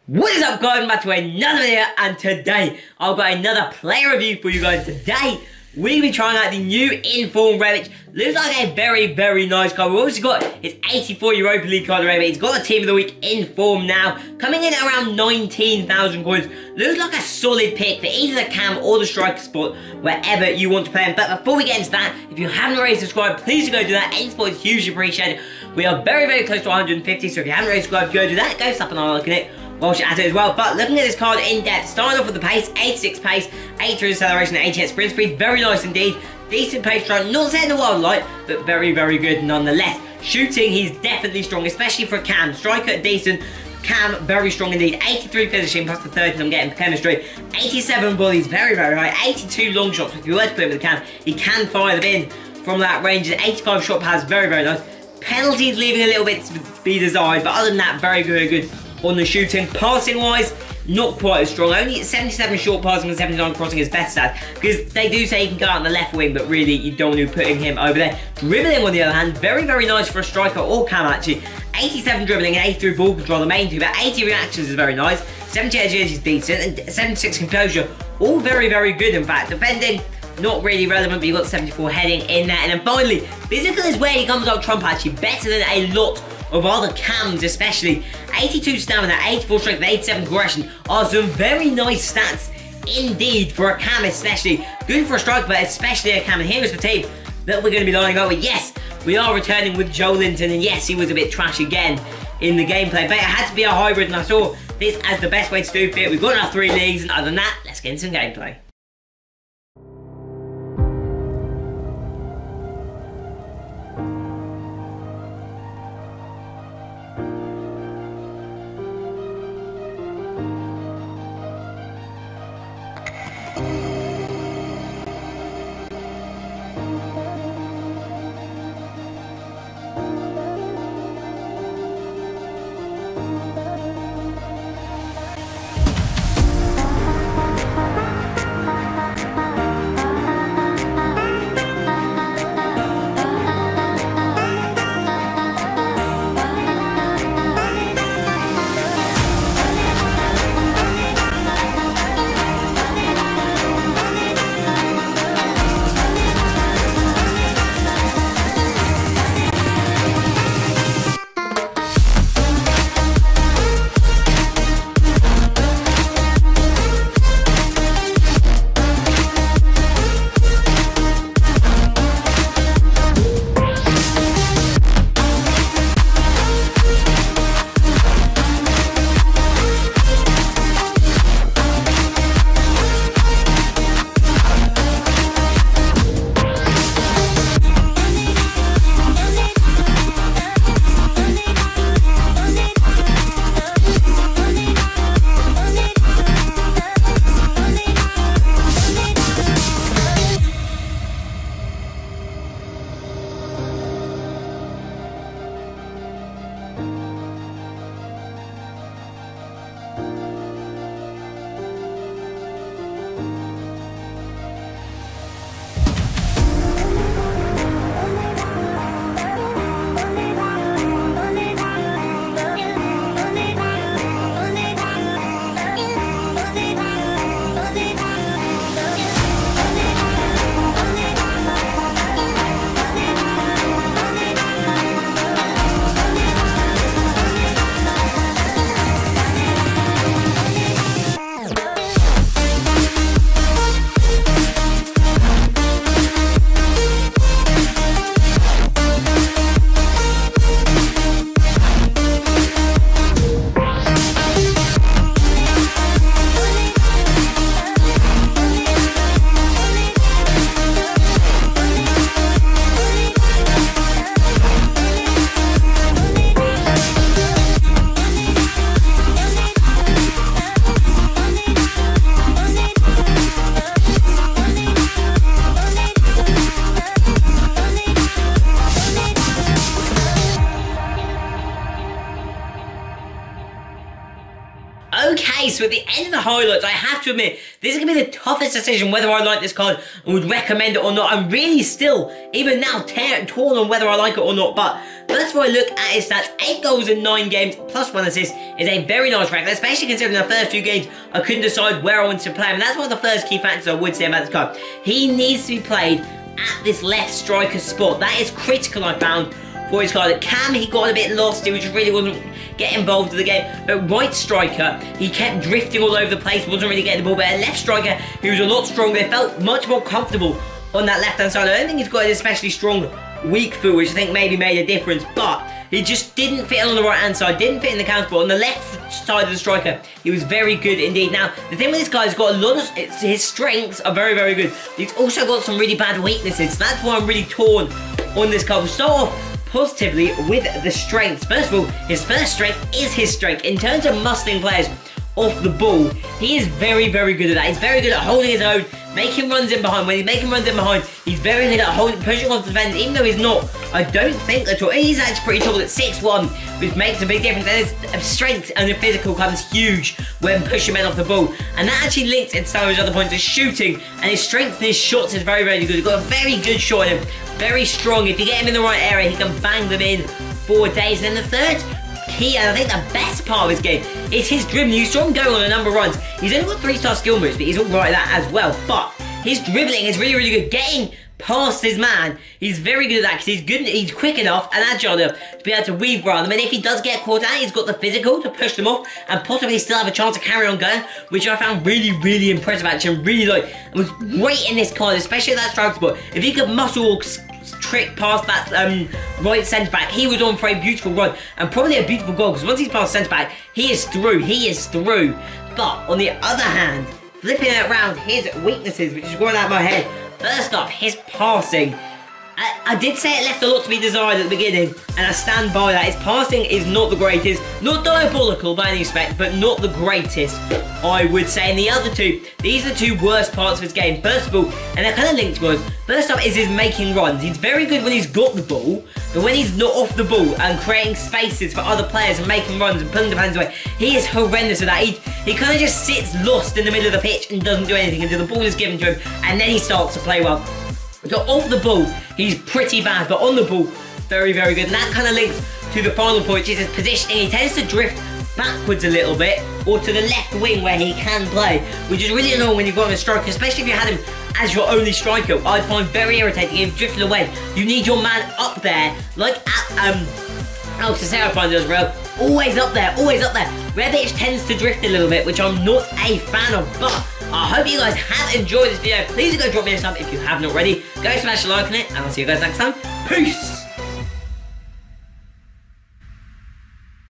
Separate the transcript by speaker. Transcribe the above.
Speaker 1: What is up guys, I'm back to another video, and today I've got another player review for you guys. Today we'll be trying out the new inform Rebic. Looks like a very nice card. We've also got his 84 Europa League card Rebic. He's got the team of the week in form now, coming in at around 19,000 coins. Looks like a solid pick for either the cam or the striker spot, wherever you want to play him. But before we get into that, if you haven't already subscribed, please go do that. Any support is hugely appreciated. We are very close to 150, so if you haven't already subscribed, go do that. Go slap an eye on it whilst you're at it as well. But looking at this card in depth, starting off with the pace, 86 pace, 83 acceleration, 88 sprint speed, very nice indeed. Decent pace strike, not setting the world light, but very good nonetheless. Shooting, he's definitely strong, especially for a cam. Striker, decent. Cam, very strong indeed. 83 finishing plus the 13 I'm getting for chemistry. 87 volleys, very high. 82 long shots. If you were to put him with the cam, he can fire them in from that range. 85 shot pass, very nice. Penalties leaving a little bit to be desired, but other than that, very good on the shooting. Passing wise, not quite as strong. Only 77 short passing and 79 crossing is best stats, because they do say he can go out on the left wing, but really you don't want to be putting him over there. Dribbling on the other hand, very nice for a striker or cam actually. 87 dribbling and 83 ball control, the main two, but 80 reactions is very nice. 78 agility is decent, and 76 composure, all very good in fact. Defending, not really relevant, but you've got 74 heading in there. And then finally, physical is where he comes out trump actually, better than a lot of other cams especially. 82 stamina, 84 strength, and 87 aggression are some very nice stats indeed for a cam especially. Good for a striker, but especially a cam. And here is the team that we're going to be lining up with. Yes, we are returning with Joe Linton, and yes, he was a bit trash again in the gameplay, but it had to be a hybrid, and I saw this as the best way to do it. We've got our 3 leagues, and other than that, let's get into some gameplay. Okay, so at the end of the highlights, I have to admit, this is going to be the toughest decision whether I like this card and would recommend it or not. I'm really still, even now, torn on whether I like it or not. But first of all, I look at his stats. 8 goals in 9 games, plus 1 assist is a very nice record, especially considering the first few games I couldn't decide where I wanted to play him. And that's one of the first key factors I would say about this card. He needs to be played at this left striker spot. That is critical, I found, for his card. At Cam, he got a bit lost. He just really wasn't getting involved in the game. But right striker, he kept drifting all over the place, wasn't really getting the ball. But at left striker, he was a lot stronger. He felt much more comfortable on that left-hand side. I don't think he's got an especially strong weak foot, which I think maybe made a difference. But he just didn't fit on the right-hand side, didn't fit in the counter ball. On the left side of the striker, he was very good indeed. Now, the thing with this guy, he's got a lot of... his strengths are very, very good. He's also got some really bad weaknesses. So that's why I'm really torn on this card. We'll start off positively with the strengths. First of all, his first strength is his strength. In terms of muscling players off the ball, he is very, very good at that. He's very good at holding his own, making runs in behind. When he's making runs in behind, he's very good at pushing off the defenders, even though he's not, I don't think at all. He's actually pretty tall at 6'1", which makes a big difference. And his strength and the physical comes huge when pushing men off the ball. And that actually links in some of his other points. His shooting and his strength and his shots is very, very good. He's got a very good shot in him. Very strong. If you get him in the right area, he can bang them in for days. And then the third key, and I think the best part of his game, is his dribbling. You saw him going on a number of runs. He's only got 3-star skill moves, but he's alright at that as well. But his dribbling is really, really good. Getting past his man, he's very good at that because he's good. He's quick enough and agile enough to be able to weave around them. And if he does get caught out, he's got the physical to push them off and possibly still have a chance to carry on going, which I found really, really impressive actually. And really like, it was great in this card, especially at that strike spot. If he could muscle trick past that right centre back, he was on for a beautiful run and probably a beautiful goal, because once he's past centre back, he is through. But on the other hand, flipping it around, his weaknesses, which is going out of my head. First up, his passing. I did say it left a lot to be desired at the beginning, and I stand by that. His passing is not the greatest, not diabolical by any respect, but not the greatest, I would say. And the other two, these are the two worst parts of his game. First of all, and they're kind of linked to us, first up is his making runs. He's very good when he's got the ball, but when he's not off the ball and creating spaces for other players and making runs and pulling the fans away, he is horrendous at that. He kind of just sits lost in the middle of the pitch and doesn't do anything until the ball is given to him, and then he starts to play well. So off the ball, he's pretty bad, but on the ball, very, very good. And that kind of links to the final point, which is his positioning. He tends to drift backwards a little bit, or to the left wing where he can play, which is really annoying when you've got him as a striker, especially if you had him as your only striker. I'd find very irritating if drifted away. You need your man up there, like at Alex Sarah does, bro. Always up there, always up there. Rebic tends to drift a little bit, which I'm not a fan of, but I hope you guys have enjoyed this video. Please go drop me a sub if you haven't already. Go smash a like on it, and I'll see you guys next time. Peace!